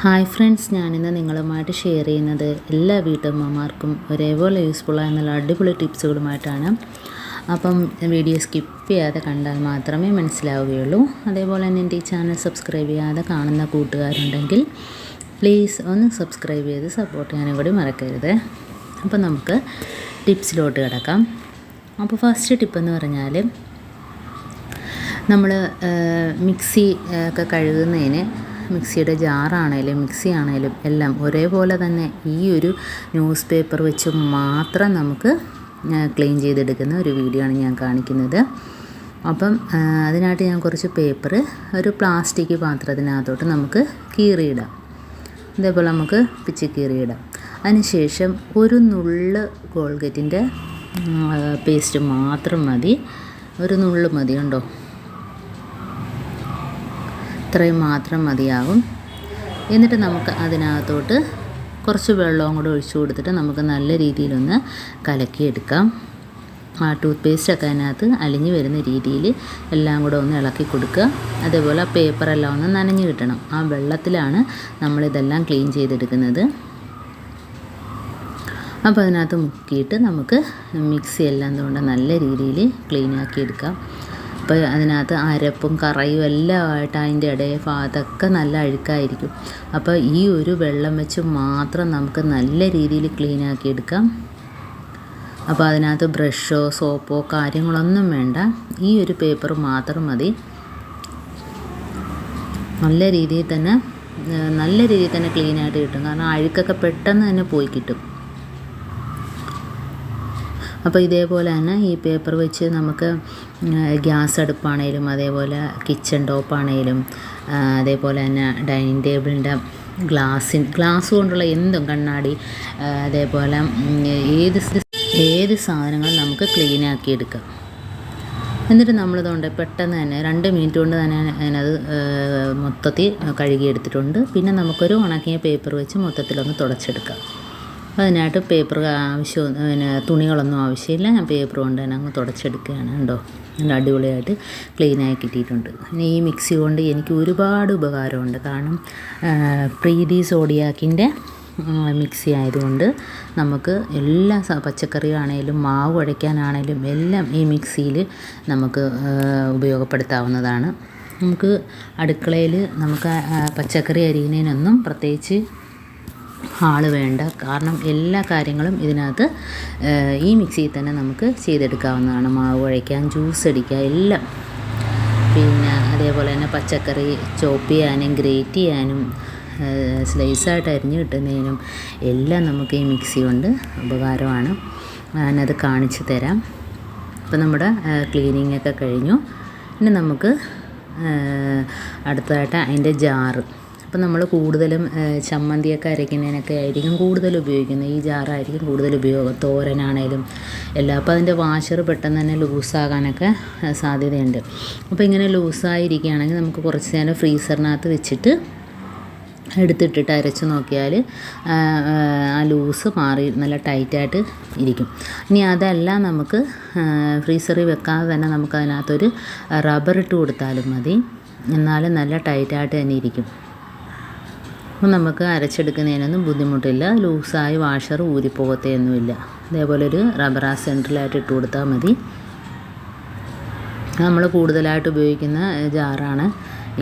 Hi friends, ഞാനിന്ന് നിങ്ങളുമായിട്ട് share ചെയ്യുന്നത് എല്ലാ വീട്ടമ്മമാർക്കും ഒരേപോലെ യൂസ്ഫുള്ളായ നല്ല അടിപൊളി ടിപ്സുകളുമായിട്ടാണ്. അപ്പം വീഡിയോ സ്കിപ്പ് ചെയ്യാതെ കണ്ടാൽ മാത്രമേ മനസ്സിലാവുകയുള്ളൂ. അതേപോലെ തന്നെ എൻ്റെ ഈ ചാനൽ സബ്സ്ക്രൈബ് ചെയ്യാതെ കാണുന്ന കൂട്ടുകാരുണ്ടെങ്കിൽ പ്ലീസ് ഒന്ന് സബ്സ്ക്രൈബ് ചെയ്ത് സപ്പോർട്ട് ചെയ്യാനും കൂടി മറക്കരുത്. അപ്പം നമുക്ക് ടിപ്സിലോട്ട് കിടക്കാം. അപ്പോൾ ഫസ്റ്റ് ടിപ്പെന്ന് പറഞ്ഞാൽ നമ്മൾ മിക്സി ഒക്കെ കഴുകുന്നതിന് മിക്സിയുടെ ജാറാണേലും മിക്സി ആണേലും എല്ലാം ഒരേപോലെ തന്നെ ഈ ഒരു ന്യൂസ് പേപ്പർ വെച്ച് മാത്രം നമുക്ക് ക്ലീൻ ചെയ്തെടുക്കുന്ന ഒരു വീഡിയോ ആണ് ഞാൻ കാണിക്കുന്നത്. അപ്പം അതിനായിട്ട് ഞാൻ കുറച്ച് പേപ്പർ ഒരു പ്ലാസ്റ്റിക് പാത്രത്തിനകത്തോട്ട് നമുക്ക് കീറിയിടാം. ഇതേപോലെ നമുക്ക് പിച്ചി കീറിയിടാം. അതിനുശേഷം ഒരു നുള്ള് കോൾഗേറ്റിൻ്റെ പേസ്റ്റ് മാത്രം മതി. ഒരു നുള്ള് മതി, ഉണ്ടോ? ഇത്രയും മാത്രം മതിയാകും. എന്നിട്ട് നമുക്ക് അതിനകത്തോട്ട് കുറച്ച് വെള്ളവും കൂടെ ഒഴിച്ചു കൊടുത്തിട്ട് നമുക്ക് നല്ല രീതിയിലൊന്ന് കലക്കിയെടുക്കാം. ആ ടൂത്ത് പേസ്റ്റൊക്കെ അതിനകത്ത് അലിഞ്ഞ് വരുന്ന രീതിയിൽ എല്ലാം കൂടെ ഒന്ന് ഇളക്കി കൊടുക്കുക. അതേപോലെ ആ പേപ്പറെല്ലാം ഒന്ന് നനഞ്ഞ് കിട്ടണം. ആ വെള്ളത്തിലാണ് നമ്മളിതെല്ലാം ക്ലീൻ ചെയ്തെടുക്കുന്നത്. അപ്പോൾ അതിനകത്ത് മുക്കിയിട്ട് നമുക്ക് മിക്സി എല്ലാം കൊണ്ട് നല്ല രീതിയിൽ ക്ലീനാക്കി എടുക്കാം. അപ്പോൾ അതിനകത്ത് അരപ്പും കറയും എല്ലാം ആയിട്ട് അതിൻ്റെ ഭാഗത്തൊക്കെ നല്ല അഴുക്കായിരിക്കും. അപ്പോൾ ഈ ഒരു വെള്ളം വെച്ച് മാത്രം നമുക്ക് നല്ല രീതിയിൽ ക്ലീനാക്കി എടുക്കാം. അപ്പോൾ അതിനകത്ത് ബ്രഷോ സോപ്പോ കാര്യങ്ങളൊന്നും വേണ്ട. ഈ ഒരു പേപ്പർ മാത്രം മതി. നല്ല രീതിയിൽ തന്നെ ക്ലീനായിട്ട് കിട്ടും. കാരണം അഴുക്കൊക്കെ പെട്ടെന്ന് തന്നെ പോയി കിട്ടും. അപ്പോൾ ഇതേപോലെ തന്നെ ഈ പേപ്പർ വെച്ച് നമുക്ക് ഗ്യാസ് അടുപ്പാണേലും അതേപോലെ കിച്ചൺ ടോപ്പാണേലും അതേപോലെ തന്നെ ഡൈനിങ് ടേബിളിൻ്റെ ഗ്ലാസ് കൊണ്ടുള്ള എന്തും കണ്ണാടി അതേപോലെ ഏത് സാധനങ്ങളും നമുക്ക് ക്ലീനാക്കി എടുക്കാം. എന്നിട്ട് നമ്മളിതുകൊണ്ട് പെട്ടെന്ന് തന്നെ 2 മിനിറ്റ് കൊണ്ട് തന്നെ അതിനത് മൊത്തത്തിൽ കഴുകിയെടുത്തിട്ടുണ്ട്. പിന്നെ നമുക്കൊരു ഉണക്കിയ പേപ്പർ വെച്ച് മൊത്തത്തിലൊന്ന് തുടച്ചെടുക്കാം. അതിനായിട്ട് പേപ്പർ തുണികളൊന്നും ആവശ്യമില്ല. ഞാൻ പേപ്പർ കൊണ്ട് തന്നെ അങ്ങ് തുടച്ചെടുക്കുകയാണ്. കണ്ടോ, നല്ല അടിപൊളിയായിട്ട് ക്ലീനായി കിട്ടിയിട്ടുണ്ട്. ഇനി ഈ മിക്സി കൊണ്ട് എനിക്ക് ഒരുപാട് ഉപകാരമുണ്ട്. കാരണം പ്രീതി സോഡിയാക്കിൻ്റെ മിക്സി ആയതുകൊണ്ട് നമുക്ക് എല്ലാ പച്ചക്കറിയാണേലും മാവ് കുഴയ്ക്കാനാണേലും എല്ലാം ഈ മിക്സിയിൽ നമുക്ക് ഉപയോഗപ്പെടുത്താവുന്നതാണ്. നമുക്ക് അടുക്കളയിൽ നമുക്ക് പച്ചക്കറി അരിയുന്നതിനൊന്നും പ്രത്യേകിച്ച് ആൾ വേണ്ട. കാരണം എല്ലാ കാര്യങ്ങളും ഇതിനകത്ത് ഈ മിക്സിയിൽ തന്നെ നമുക്ക് ചെയ്തെടുക്കാവുന്നതാണ്. മാവ് കുഴയ്ക്കാൻ, ജ്യൂസ് അടിക്കാൻ എല്ലാം. പിന്നെ അതേപോലെ തന്നെ പച്ചക്കറി ചോപ്പ് ചെയ്യാനും ഗ്രേറ്റ് ചെയ്യാനും സ്ലൈസായിട്ട് അരിഞ്ഞ് കിട്ടുന്നതിനും എല്ലാം നമുക്ക് ഈ മിക്സി കൊണ്ട് ഉപകാരമാണ്. ഞാനത് കാണിച്ചു തരാം. അപ്പോൾ നമ്മുടെ ക്ലീനിങ് ഒക്കെ കഴിഞ്ഞു. ഇനി നമുക്ക് അടുത്തതായിട്ട് അതിൻ്റെ ജാറ്. അപ്പോൾ നമ്മൾ കൂടുതലും ചമ്മന്തിയൊക്കെ അരയ്ക്കുന്നതിനൊക്കെ ആയിരിക്കും കൂടുതൽ ഉപയോഗിക്കുന്നത്. ഈ ജാറായിരിക്കും കൂടുതൽ ഉപയോഗം. തോരനാണേലും എല്ലാം. അപ്പോൾ അതിൻ്റെ വാഷർ പെട്ടെന്ന് തന്നെ ലൂസാകാനൊക്കെ സാധ്യതയുണ്ട്. അപ്പോൾ ഇങ്ങനെ ലൂസായിരിക്കുകയാണെങ്കിൽ നമുക്ക് കുറച്ച് നേരം ഫ്രീസറിനകത്ത് വെച്ചിട്ട് എടുത്തിട്ടിട്ട് അരച്ച് നോക്കിയാൽ ആ ലൂസ് മാറി നല്ല ടൈറ്റായിട്ട് ഇരിക്കും. ഇനി അതല്ല, നമുക്ക് ഫ്രീസറിൽ വെക്കാതെ തന്നെ നമുക്ക് അതിനകത്തൊരു റബ്ബർ ഇട്ട് കൊടുത്താലും മതി. എന്നാലും നല്ല ടൈറ്റായിട്ട് തന്നെ ഇരിക്കും. അപ്പോൾ നമുക്ക് അരച്ചെടുക്കുന്നതിനൊന്നും ബുദ്ധിമുട്ടില്ല. ലൂസായി വാഷർ ഊരിപ്പോകത്തൊന്നുമില്ല. അതേപോലെ ഒരു റബ്ബർ സെൻറ്ററിലായിട്ട് ഇട്ട് കൊടുത്താൽ മതി. നമ്മൾ കൂടുതലായിട്ട് ഉപയോഗിക്കുന്ന ജാറാണ്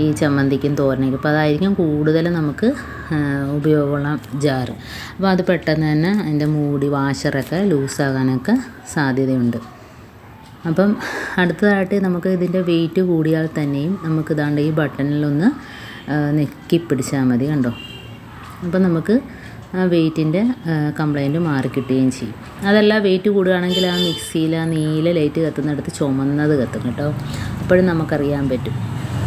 ഈ ചമ്മന്തിക്കും തോരനയ്ക്കും. അപ്പോൾ അതായിരിക്കും കൂടുതൽ നമുക്ക് ഉപയോഗമുള്ള ജാറ്. അപ്പോൾ അത് പെട്ടെന്ന് തന്നെ അതിൻ്റെ മൂടി വാഷറൊക്കെ ലൂസാകാനൊക്കെ സാധ്യതയുണ്ട്. അപ്പം അടുത്തതായിട്ട് നമുക്ക് ഇതിൻ്റെ വെയിറ്റ് കൂടിയാൽ തന്നെയും നമുക്ക് ഇതാണ്ട് ഈ ബട്ടണിലൊന്ന് നെക്കി പിടിച്ചാൽ മതി. കണ്ടോ, അപ്പം നമുക്ക് ആ വെയിറ്റിൻ്റെ കംപ്ലൈൻറ്റ് മാറിക്കിട്ടുകയും ചെയ്യും. അതല്ല, വെയിറ്റ് കൂടുകയാണെങ്കിൽ ആ മിക്സിയിൽ ആ നീല ലൈറ്റ് കത്തുന്നിടത്ത് ചുമന്നത് കത്തും കേട്ടോ. അപ്പോഴും നമുക്കറിയാൻ പറ്റും.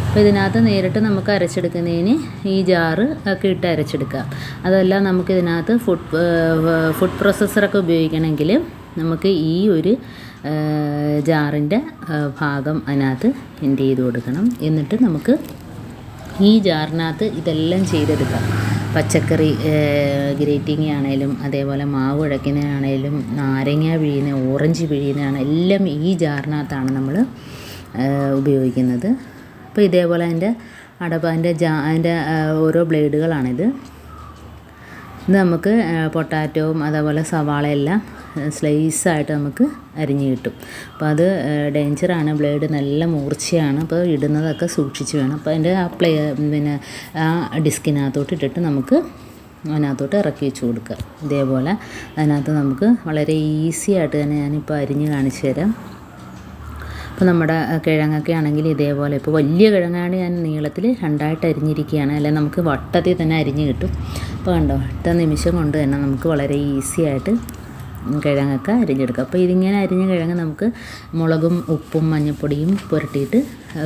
അപ്പോൾ ഇതിനകത്ത് നേരിട്ട് നമുക്ക് അരച്ചെടുക്കുന്നതിന് ഈ ജാറ് ഒക്കെ ഇട്ട് അരച്ചെടുക്കാം. അതല്ല, നമുക്കിതിനകത്ത് ഫുഡ് പ്രോസസ്സറൊക്കെ ഉപയോഗിക്കണമെങ്കിൽ നമുക്ക് ഈ ഒരു ജാറിൻ്റെ ഭാഗം അതിനകത്ത് എൻഡ് ചെയ്ത് കൊടുക്കണം. എന്നിട്ട് നമുക്ക് ഈ ജാറിനകത്ത് ഇതെല്ലാം ചെയ്തെടുക്കാം. പച്ചക്കറി ഗ്രേറ്റിംഗ് ആണേലും അതേപോലെ മാവ് കുഴയ്ക്കുന്നതാണേലും നാരങ്ങ പിഴിയുന്ന, ഓറഞ്ച് പിഴിയുന്നതാണ് എല്ലാം ഈ ജാറിനകത്താണ് നമ്മൾ ഉപയോഗിക്കുന്നത്. അപ്പോൾ ഇതേപോലെ അതിൻ്റെ അടപ്പ് അതിൻ്റെ ഓരോ ബ്ലേഡുകളാണിത്. ഇത് നമുക്ക് പൊട്ടാറ്റോവും അതേപോലെ സവാളയെല്ലാം സ്ലൈസായിട്ട് നമുക്ക് അരിഞ്ഞ് കിട്ടും. അപ്പോൾ അത് ഡേഞ്ചറാണ്, ബ്ലേഡ് നല്ല മൂർച്ചയാണ്. അപ്പോൾ ഇടുന്നതൊക്കെ സൂക്ഷിച്ച് വേണം. അപ്പോൾ അതിൻ്റെ ആ ഡിസ്കിനകത്തോട്ട് ഇട്ടിട്ട് നമുക്ക് അതിനകത്തോട്ട് ഇറക്കി വെച്ച് കൊടുക്കുക. ഇതേപോലെ അതിനകത്ത് നമുക്ക് വളരെ ഈസി ആയിട്ട് തന്നെ ഞാനിപ്പോൾ അരിഞ്ഞ് കാണിച്ചു തരാം. അപ്പോൾ നമ്മുടെ കിഴങ്ങൊക്കെ ആണെങ്കിൽ ഇതേപോലെ, ഇപ്പോൾ വലിയ കിഴങ്ങാണ് ഞാൻ നീളത്തിൽ 2ആയിട്ട് അരിഞ്ഞിരിക്കുകയാണ്, അല്ലെങ്കിൽ നമുക്ക് വട്ടത്തിൽ തന്നെ അരിഞ്ഞ് കിട്ടും. അപ്പോൾ കണ്ടോ, ഒറ്റ നിമിഷം കൊണ്ട് തന്നെ നമുക്ക് വളരെ ഈസി ആയിട്ട് കിഴങ്ങൊക്കെ അരിഞ്ഞെടുക്കാം. അപ്പോൾ ഇതിങ്ങനെ അരിഞ്ഞ കിഴങ്ങ് നമുക്ക് മുളകും ഉപ്പും മഞ്ഞൾപ്പൊടിയും പുരട്ടിയിട്ട്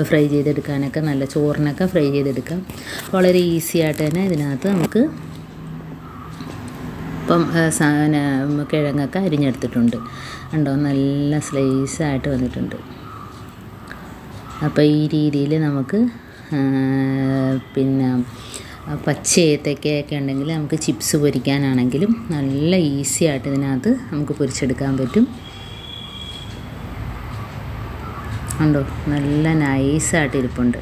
ഫ്രൈ ചെയ്തെടുക്കാനൊക്കെ, നല്ല ചോറിനൊക്കെ ഫ്രൈ ചെയ്തെടുക്കാം. വളരെ ഈസി ആയിട്ട് തന്നെ ഇതിനകത്ത് നമുക്ക് ഇപ്പം കിഴങ്ങൊക്കെ അരിഞ്ഞെടുത്തിട്ടുണ്ട്. കണ്ടോ, നല്ല സ്ലൈസായിട്ട് വന്നിട്ടുണ്ട്. അപ്പോൾ ഈ രീതിയിൽ നമുക്ക് പിന്നെ പച്ച ഏത്തക്കയൊക്കെ ഉണ്ടെങ്കിൽ നമുക്ക് ചിപ്സ് പൊരിക്കാനാണെങ്കിലും നല്ല ഈസി ആയിട്ട് ഇതിനകത്ത് നമുക്ക് പൊരിച്ചെടുക്കാൻ പറ്റും. കണ്ടോ, നല്ല നൈസായിട്ട് ഇരിപ്പുണ്ട്.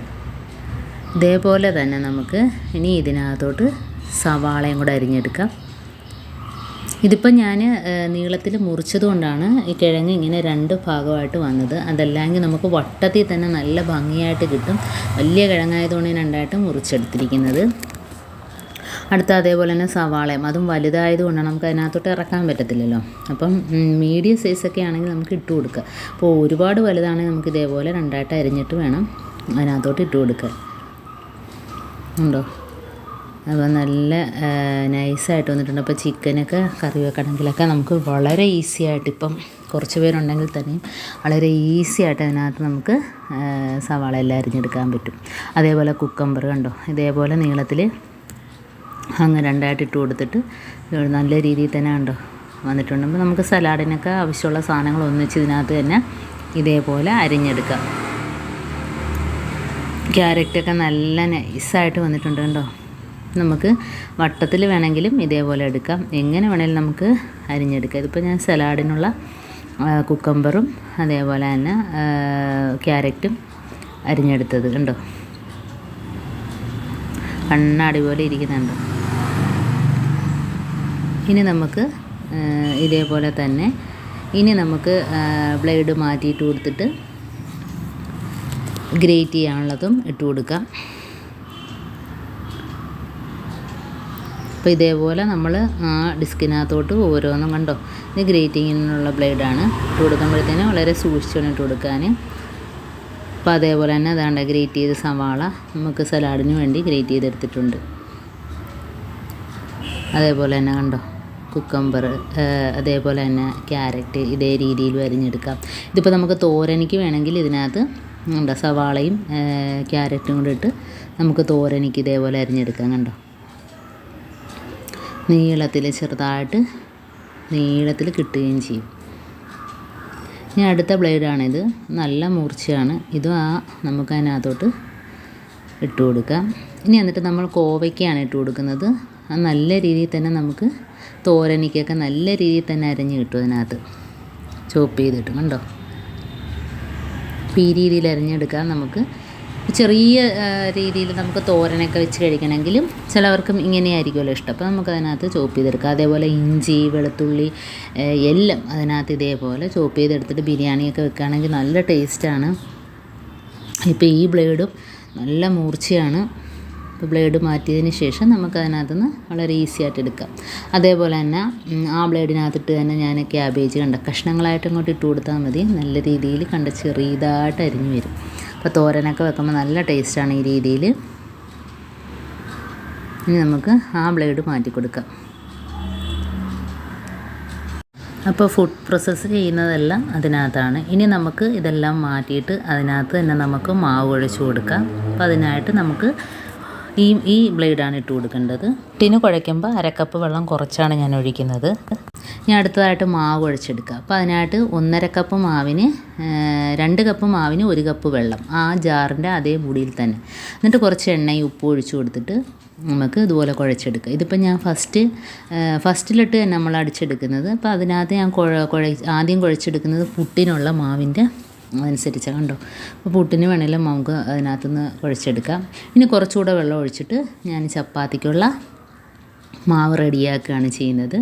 ഇതേപോലെ തന്നെ നമുക്ക് ഇനി ഇതിനകത്തോട്ട് സവാളയും കൂടെ അരിഞ്ഞെടുക്കാം. ഇതിപ്പോൾ ഞാൻ നീളത്തിൽ മുറിച്ചത് കൊണ്ടാണ് ഈ കിഴങ്ങ് ഇങ്ങനെ 2 ഭാഗമായിട്ട് വന്നത്. അതല്ലെങ്കിൽ നമുക്ക് വട്ടത്തിൽ തന്നെ നല്ല ഭംഗിയായിട്ട് കിട്ടും. വലിയ കിഴങ്ങായതുകൊണ്ട് 2ആയിട്ട് മുറിച്ചെടുത്തിരിക്കുന്നത്. അടുത്ത അതേപോലെ തന്നെ സവാളയും, അതും വലുതായതുകൊണ്ടാണ് നമുക്ക് അതിനകത്തോട്ട് ഇറക്കാൻ പറ്റത്തില്ലല്ലോ. അപ്പം മീഡിയം സൈസൊക്കെ ആണെങ്കിൽ നമുക്ക് ഇട്ട് കൊടുക്കുക. അപ്പോൾ ഒരുപാട് വലുതാണെങ്കിൽ നമുക്ക് ഇതേപോലെ 2ആയിട്ട് അരിഞ്ഞിട്ട് വേണം അതിനകത്തോട്ട് ഇട്ട് കൊടുക്കുക. ഉണ്ടോ, അപ്പോൾ നല്ല നൈസായിട്ട് വന്നിട്ടുണ്ട്. അപ്പോൾ ചിക്കനൊക്കെ കറി വെക്കണമെങ്കിലൊക്കെ നമുക്ക് വളരെ ഈസി ആയിട്ട്, ഇപ്പം കുറച്ച് പേരുണ്ടെങ്കിൽ തന്നെയും വളരെ ഈസി ആയിട്ട് അതിനകത്ത് നമുക്ക് സവാള എല്ലാം അരിഞ്ഞെടുക്കാൻ പറ്റും. അതേപോലെ കുക്കമ്പർ കണ്ടോ, ഇതേപോലെ നീളത്തിൽ അങ്ങ് 2ആയിട്ട് ഇട്ട് കൊടുത്തിട്ട് നല്ല രീതിയിൽ തന്നെ കണ്ടോ വന്നിട്ടുണ്ട്. അപ്പോൾ നമുക്ക് സലാഡിനൊക്കെ ആവശ്യമുള്ള സാധനങ്ങൾ ഒന്നിച്ച് ഇതിനകത്ത് തന്നെ ഇതേപോലെ അരിഞ്ഞെടുക്കാം. ക്യാരറ്റൊക്കെ നല്ല നൈസായിട്ട് വന്നിട്ടുണ്ട് കണ്ടോ. നമുക്ക് വട്ടത്തിൽ വേണമെങ്കിലും ഇതേപോലെ എടുക്കാം, എങ്ങനെ വേണമെങ്കിലും നമുക്ക് അരിഞ്ഞെടുക്കാം. ഇതിപ്പോൾ ഞാൻ സലാഡിനുള്ള കുക്കമ്പറും അതേപോലെ തന്നെ ക്യാരറ്റും അരിഞ്ഞെടുത്തത് കണ്ടോ, കണ്ണാടി പോലെ ഇരിക്കുന്നുണ്ടോ. ഇനി നമുക്ക് ഇതേപോലെ തന്നെ നമുക്ക് ബ്ലേഡ് മാറ്റിയിട്ട് കൊടുത്തിട്ട് ഗ്രേറ്റ് ചെയ്യാനുള്ളതും ഇട്ട് കൊടുക്കാം. അപ്പോൾ ഇതേപോലെ നമ്മൾ ആ ഡിസ്കിനകത്തോട്ട് ഓരോന്നും കണ്ടോ, ഇത് ഗ്രേറ്റിങ്ങിനുള്ള ബ്ലേഡാണ്. ഇട്ട് കൊടുക്കുമ്പോഴത്തേനും വളരെ സൂക്ഷിച്ചുകൊണ്ട് ഇട്ട് കൊടുക്കാൻ. അപ്പോൾ അതേപോലെ തന്നെ അതാണ്ട് ഗ്രേറ്റ് ചെയ്ത് സവാള നമുക്ക് സലാഡിന് വേണ്ടി ഗ്രേറ്റ് ചെയ്തെടുത്തിട്ടുണ്ട്. അതേപോലെ തന്നെ കണ്ടോ കുക്കമ്പർ, അതേപോലെ തന്നെ ക്യാരറ്റ് ഇതേ രീതിയിൽ അരിഞ്ഞെടുക്കാം. ഇതിപ്പോൾ നമുക്ക് തോരനിക്ക് വേണമെങ്കിൽ ഇതിനകത്ത് കണ്ടോ സവാളയും ക്യാരറ്റും കൂടെ ഇട്ട് നമുക്ക് തോരനിക്ക് ഇതേപോലെ അരിഞ്ഞെടുക്കാം. കണ്ടോ, നീളത്തിൽ ചെറുതായിട്ട് നീളത്തിൽ കിട്ടുകയും ചെയ്യും. ഇനി അടുത്ത ബ്ലേഡാണിത്, നല്ല മൂർച്ചയാണ്. ഇതും നമുക്ക് അതിനകത്തോട്ട് ഇട്ട് കൊടുക്കാം. ഇനി എന്നിട്ട് നമ്മൾ കോവയ്ക്കാണ് ഇട്ട് കൊടുക്കുന്നത്. അത് നല്ല രീതിയിൽ തന്നെ നമുക്ക് തോരനിക്കൊക്കെ നല്ല രീതിയിൽ തന്നെ അരിഞ്ഞ് കിട്ടും അതിനകത്ത് ചോപ്പ് ചെയ്തിട്ട് കണ്ടോ. ഈ രീതിയിൽ അരിഞ്ഞെടുക്കാം. നമുക്ക് ചെറിയ രീതിയിൽ നമുക്ക് തോരനൊക്കെ വെച്ച് കഴിക്കണമെങ്കിലും ചിലവർക്കും ഇങ്ങനെയായിരിക്കുമല്ലോ ഇഷ്ടം. അപ്പോൾ നമുക്കതിനകത്ത് ചോപ്പ് ചെയ്തെടുക്കാം. അതേപോലെ ഇഞ്ചി വെളുത്തുള്ളി എല്ലാം അതിനകത്ത് ഇതേപോലെ ചോപ്പ് ചെയ്തെടുത്തിട്ട് ബിരിയാണിയൊക്കെ വെക്കുകയാണെങ്കിൽ നല്ല ടേസ്റ്റാണ്. ഇപ്പോൾ ഈ ബ്ലേഡും നല്ല മൂർച്ചയാണ്. ഇപ്പോൾ ബ്ലേഡ് മാറ്റിയതിന് ശേഷം നമുക്കതിനകത്തുനിന്ന് വളരെ ഈസി ആയിട്ട് എടുക്കാം. അതേപോലെ തന്നെ ആ ബ്ലേഡിനകത്തിട്ട് തന്നെ ഞാൻ ക്യാബേജ് കണ്ട കഷ്ണങ്ങളായിട്ട് അങ്ങോട്ട് ഇട്ട് കൊടുത്താൽ മതി. നല്ല രീതിയിൽ കണ്ട ചെറിയതായിട്ട് അരിഞ്ഞ് വരും. അപ്പോൾ തോരനൊക്കെ വെക്കുമ്പോൾ നല്ല ടേസ്റ്റാണ് ഈ രീതിയിൽ. ഇനി നമുക്ക് ആ ബ്ലേഡ് മാറ്റി കൊടുക്കാം. അപ്പോൾ ഫുഡ് പ്രോസസ്സ് ചെയ്യുന്നതെല്ലാം അതിനകത്താണ്. ഇനി നമുക്ക് ഇതെല്ലാം മാറ്റിയിട്ട് അതിനകത്ത് തന്നെ നമുക്ക് മാവ് ഒഴിച്ച് കൊടുക്കാം. അപ്പോൾ അതിനായിട്ട് നമുക്ക് ഈ ബ്ലേഡാണ് ഇട്ട് കൊടുക്കേണ്ടത്. ടിന് കുഴയ്ക്കുമ്പോൾ 1/2 കപ്പ് വെള്ളം കുറച്ചാണ് ഞാൻ ഒഴിക്കുന്നത്. ഇനി അടുത്തതായിട്ട് മാവ് ഒഴിച്ചെടുക്കുക. അപ്പോൾ അതിനായിട്ട് 1/2 കപ്പ് മാവിന് 2 കപ്പ് മാവിന് 1 കപ്പ് വെള്ളം ആ ജാറിൻ്റെ അതേ മുടിയിൽ തന്നെ. എന്നിട്ട് കുറച്ച് എണ്ണയും ഉപ്പും ഒഴിച്ച് കൊടുത്തിട്ട് നമുക്ക് ഇതുപോലെ കുഴച്ചെടുക്കുക. ഇതിപ്പോൾ ഞാൻ ഫസ്റ്റിലിട്ട് നമ്മൾ അടിച്ചെടുക്കുന്നത്. അപ്പോൾ അതിനകത്ത് ഞാൻ ആദ്യം കുഴച്ചെടുക്കുന്നത് പുട്ടിനുള്ള മാവിൻ്റെ അതനുസരിച്ച് കണ്ടോ. അപ്പോൾ പുട്ടിന് വേണമെങ്കിലും നമുക്ക് അതിനകത്തുനിന്ന് കുഴച്ചെടുക്കാം. ഇനി കുറച്ചുകൂടെ വെള്ളം ഒഴിച്ചിട്ട് ഞാൻ ചപ്പാത്തിക്കുള്ള മാവ് റെഡിയാക്കുകയാണ് ചെയ്യുന്നത്.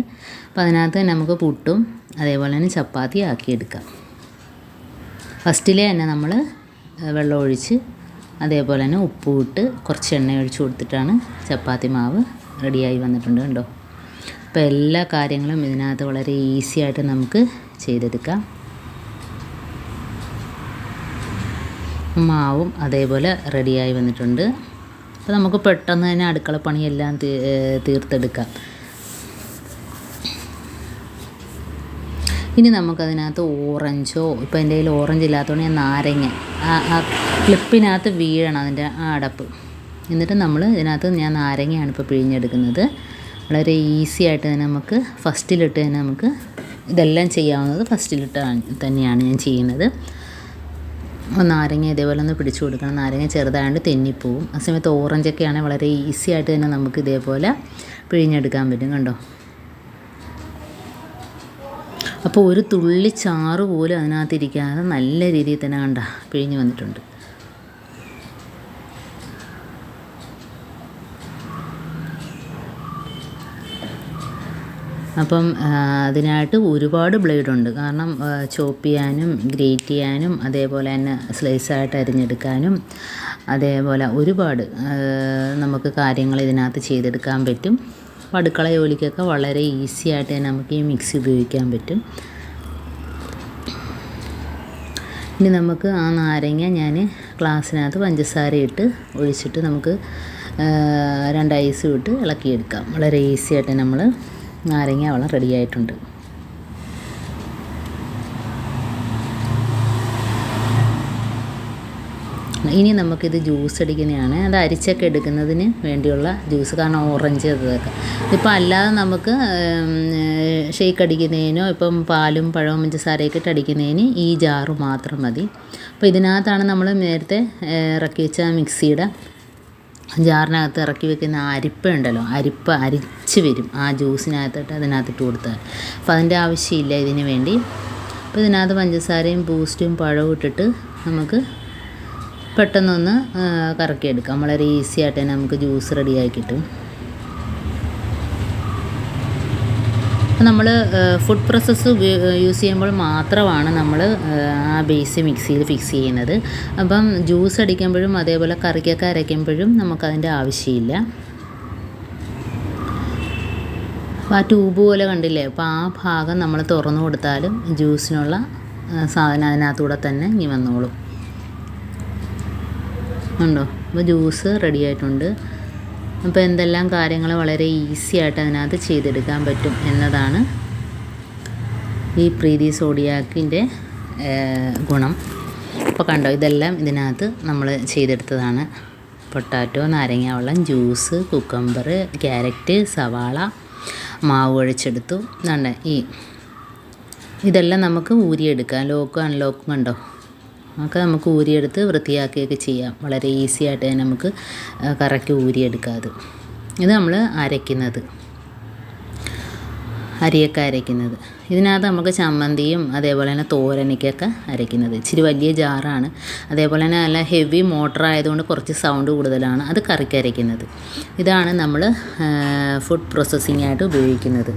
അപ്പോൾ അതിനകത്ത് നമുക്ക് പുട്ടും അതേപോലെ തന്നെ ചപ്പാത്തി ആക്കിയെടുക്കാം. ഫസ്റ്റിലെ തന്നെ നമ്മൾ വെള്ളം ഒഴിച്ച് അതേപോലെ തന്നെ ഉപ്പും ഇട്ട് കുറച്ച് എണ്ണ ഒഴിച്ച് കൊടുത്തിട്ടാണ് ചപ്പാത്തി മാവ് റെഡിയായി വന്നിട്ടുണ്ട് കണ്ടോ. അപ്പോൾ എല്ലാ കാര്യങ്ങളും ഇതിനകത്ത് വളരെ ഈസി ആയിട്ട് നമുക്ക് ചെയ്തെടുക്കാം. മാവും അതേപോലെ റെഡിയായി വന്നിട്ടുണ്ട്. അപ്പോൾ നമുക്ക് പെട്ടെന്ന് തന്നെ അടുക്കളപ്പണിയെല്ലാം തീർത്തെടുക്കാം. ഇനി നമുക്കതിനകത്ത് ഓറഞ്ചോ, ഇപ്പോൾ എൻ്റെ കയ്യിൽ ഓറഞ്ച് ഇല്ലാത്തതുകൊണ്ട് ഞാൻ നാരങ്ങ ആ ക്ലിപ്പിനകത്ത് വീഴണം അതിൻ്റെ ആ അടപ്പ്. എന്നിട്ട് നമ്മൾ ഇതിനകത്ത് ഞാൻ നാരങ്ങയാണ് ഇപ്പോൾ പിഴിഞ്ഞെടുക്കുന്നത്. വളരെ ഈസി ആയിട്ട് തന്നെ നമുക്ക് ഫസ്റ്റിലിട്ട് തന്നെ നമുക്ക് ഇതെല്ലാം ചെയ്യാവുന്നത് ഫസ്റ്റിലിട്ട് തന്നെയാണ് ഞാൻ ചെയ്യുന്നത്. നാരങ്ങ ഇതേപോലെ ഒന്ന് പിടിച്ചു കൊടുക്കണം. നാരങ്ങ ചെറുതായതുകൊണ്ട് തെന്നിപ്പോവും. ആ സമയത്ത് ഓറഞ്ചൊക്കെ ആണെങ്കിൽ വളരെ ഈസി ആയിട്ട് തന്നെ നമുക്ക് ഇതേപോലെ പിഴിഞ്ഞെടുക്കാൻ പറ്റും കണ്ടോ. അപ്പോൾ ഒരു തുള്ളി ചാറ് പോലും അതിനകത്തിരിക്കാതെ നല്ല രീതിയിൽ തന്നെ കണ്ട പിഴിഞ്ഞ് വന്നിട്ടുണ്ട്. അപ്പം അതിനായിട്ട് ഒരുപാട് ബ്ലേഡുണ്ട്. കാരണം ചോപ്പ് ചെയ്യാനും ഗ്രേറ്റ് ചെയ്യാനും അതേപോലെ തന്നെ സ്ലൈസായിട്ട് അരിഞ്ഞെടുക്കാനും അതേപോലെ ഒരുപാട് നമുക്ക് കാര്യങ്ങൾ ഇതിനകത്ത് ചെയ്തെടുക്കാൻ പറ്റും. അപ്പോൾ അടുക്കള ജോലിക്കൊക്കെ വളരെ ഈസി ആയിട്ട് തന്നെ നമുക്ക് ഈ മിക്സി ഉപയോഗിക്കാൻ പറ്റും. ഇനി നമുക്ക് ആ നാരങ്ങ ഞാൻ ഗ്ലാസ്സിനകത്ത് പഞ്ചസാര ഇട്ട് ഒഴിച്ചിട്ട് നമുക്ക് 2 ഐസും ഇട്ട് ഇളക്കിയെടുക്കാം. വളരെ ഈസി ആയിട്ട് നമ്മൾ നാരങ്ങ വെള്ളം റെഡിയായിട്ടുണ്ട്. ഇനി നമുക്കിത് ജ്യൂസ് അടിക്കുന്നതാണ്. അത് അരിച്ചൊക്കെ എടുക്കുന്നതിന് വേണ്ടിയുള്ള ജ്യൂസ്. കാരണം ഓറഞ്ച് ഇതൊക്കെ ഇപ്പോൾ അല്ലാതെ നമുക്ക് ഷേക്ക് അടിക്കുന്നതിനോ ഇപ്പം പാലും പഴവും പഞ്ചസാരയൊക്കെ ഇട്ട് അടിക്കുന്നതിന് ഈ ജാറ് മാത്രം മതി. അപ്പോൾ ഇതിനകത്താണ് നമ്മൾ നേരത്തെ ഇറക്കി വെച്ച മിക്സിയുടെ ജാറിനകത്ത് ഇറക്കി വെക്കുന്ന അരിപ്പ ഉണ്ടല്ലോ, അരിപ്പ അരിച്ച് വരും ആ ജ്യൂസിനകത്തിട്ട് അതിനകത്തിട്ട് കൊടുത്താൽ. അപ്പോൾ അതിൻ്റെ ആവശ്യമില്ല ഇതിന് വേണ്ടി. അപ്പോൾ ഇതിനകത്ത് പഞ്ചസാരയും ബൂസ്റ്റും പഴവും ഇട്ടിട്ട് നമുക്ക് പെട്ടെന്നൊന്ന് കറക്കിയെടുക്കാം. വളരെ ഈസി ആയിട്ട് തന്നെ നമുക്ക് ജ്യൂസ് റെഡിയായി കിട്ടും. അപ്പോൾ നമ്മൾ ഫുഡ് പ്രോസസ്സ് യൂസ് ചെയ്യുമ്പോൾ മാത്രമാണ് നമ്മൾ ആ ബേസ് മിക്സിയിൽ ഫിക്സ് ചെയ്യുന്നത്. അപ്പം ജ്യൂസ് അടിക്കുമ്പോഴും അതേപോലെ കറിക്കൊക്കെ അരയ്ക്കുമ്പോഴും നമുക്കതിൻ്റെ ആവശ്യമില്ല. അപ്പോൾ ആ ട്യൂബ് പോലെ കണ്ടില്ലേ, അപ്പോൾ ആ ഭാഗം നമ്മൾ തുറന്നു കൊടുത്താലും ജ്യൂസിനുള്ള സാധനം അതിനകത്തൂടെ തന്നെ ഇനി വന്നോളും ഉണ്ടോ. അപ്പോൾ ജ്യൂസ് റെഡി ആയിട്ടുണ്ട്. അപ്പോൾ എന്തെല്ലാം കാര്യങ്ങൾ വളരെ ഈസി ആയിട്ട് അതിനകത്ത് ചെയ്തെടുക്കാൻ പറ്റും എന്നതാണ് ഈ പ്രീതി സോഡിയാക്കിൻ്റെ ഗുണം. അപ്പോൾ കണ്ടോ, ഇതെല്ലാം ഇതിനകത്ത് നമ്മൾ ചെയ്തെടുത്തതാണ്. പൊട്ടാറ്റോ, നാരങ്ങ വെള്ളം, ജ്യൂസ്, കുക്കമ്പർ, ക്യാരറ്റ്, സവാള, മാവ് ഒഴിച്ചെടുത്തു. ഇതാണ് ഇതെല്ലാം നമുക്ക് ഊരിയെടുക്കാം. ലോക്കും അൺലോക്കും കണ്ടോ, ഒക്കെ നമുക്ക് ഊരിയെടുത്ത് വൃത്തിയാക്കിയൊക്കെ ചെയ്യാം. വളരെ ഈസി ആയിട്ട് തന്നെ നമുക്ക് കറക്കി ഊരിയെടുക്കാതെ. ഇത് നമ്മൾ അരയ്ക്കുന്നത്, അരിയൊക്കെ അരയ്ക്കുന്നത്. ഇതിനകത്ത് നമുക്ക് ചമ്മന്തിയും അതേപോലെ തന്നെ തോരനയ്ക്കൊക്കെ അരയ്ക്കുന്നത്. ഇച്ചിരി വലിയ ജാറാണ്. അതേപോലെ തന്നെ നല്ല ഹെവി മോട്ടർ ആയതുകൊണ്ട് കുറച്ച് സൗണ്ട് കൂടുതലാണ്. അത് കറിക്ക് അരയ്ക്കുന്നത്. ഇതാണ് നമ്മൾ ഫുഡ് പ്രോസസ്സിംഗ് ആയിട്ട് ഉപയോഗിക്കുന്നത്.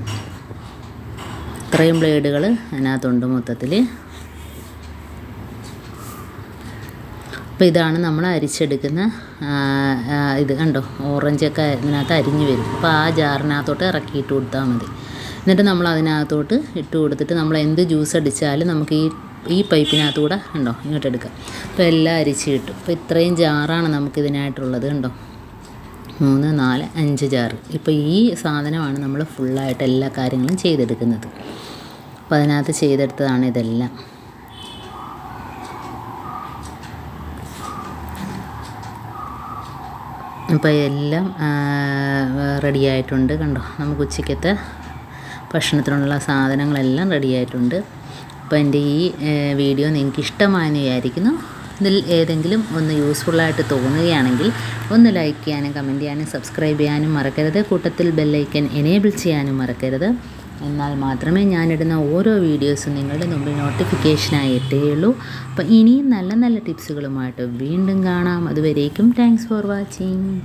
ഇത്രയും ബ്ലേഡുകൾ അതിനകത്തുണ്ട് മൊത്തത്തിൽ. അപ്പോൾ ഇതാണ് നമ്മൾ അരിച്ചെടുക്കുന്ന ഇത് കണ്ടോ, ഓറഞ്ചൊക്കെ ഇതിനകത്ത് അരിഞ്ഞ് വരും. അപ്പോൾ ആ ജാറിനകത്തോട്ട് ഇറക്കിയിട്ട് കൊടുത്താൽ മതി. എന്നിട്ട് നമ്മൾ അതിനകത്തോട്ട് ഇട്ട് കൊടുത്തിട്ട് നമ്മൾ എന്ത് ജ്യൂസ് അടിച്ചാലും നമുക്ക് ഈ പൈപ്പിനകത്തൂടെ കണ്ടോ ഇങ്ങോട്ട് എടുക്കാം. അപ്പോൾ എല്ലാം അരിച്ച് കിട്ടും. അപ്പോൾ ഇത്രയും ജാറാണ് നമുക്കിതിനായിട്ടുള്ളത് കണ്ടോ, 3, 4, 5 ജാറ്. ഇപ്പോൾ ഈ സാധനമാണ് നമ്മൾ ഫുള്ളായിട്ട് എല്ലാ കാര്യങ്ങളും ചെയ്തെടുക്കുന്നത്. അപ്പോൾ അതിനകത്ത് ചെയ്തെടുത്തതാണ് ഇതെല്ലാം. അപ്പോൾ എല്ലാം റെഡിയായിട്ടുണ്ട് കണ്ടോ. നമുക്ക് ഉച്ചയ്ക്കത്തെ ഭക്ഷണത്തിനുള്ള സാധനങ്ങളെല്ലാം റെഡിയായിട്ടുണ്ട്. അപ്പോൾ എൻ്റെ ഈ വീഡിയോ നിങ്ങൾക്ക് ഇഷ്ടമായെന്ന് വിചാരിക്കുന്നു. ഇതിൽ ഏതെങ്കിലും ഒന്ന് യൂസ്ഫുള്ളായിട്ട് തോന്നുകയാണെങ്കിൽ ഒന്ന് ലൈക്ക് ചെയ്യാനും കമൻറ്റ് ചെയ്യാനും സബ്സ്ക്രൈബ് ചെയ്യാനും മറക്കരുത്. കൂട്ടത്തിൽ ബെല്ലൈക്കൻ എനേബിൾ ചെയ്യാനും മറക്കരുത്. എന്നാൽ മാത്രമേ ഞാനിടുന്ന ഓരോ വീഡിയോസും നിങ്ങളുടെ മുമ്പിൽ നോട്ടിഫിക്കേഷനായി എത്തുകയുള്ളൂ. അപ്പോൾ ഇനിയും നല്ല നല്ല ടിപ്സുകളുമായിട്ട് വീണ്ടും കാണാം. അതുവരേക്കും താങ്ക്സ് ഫോർ വാച്ചിങ്.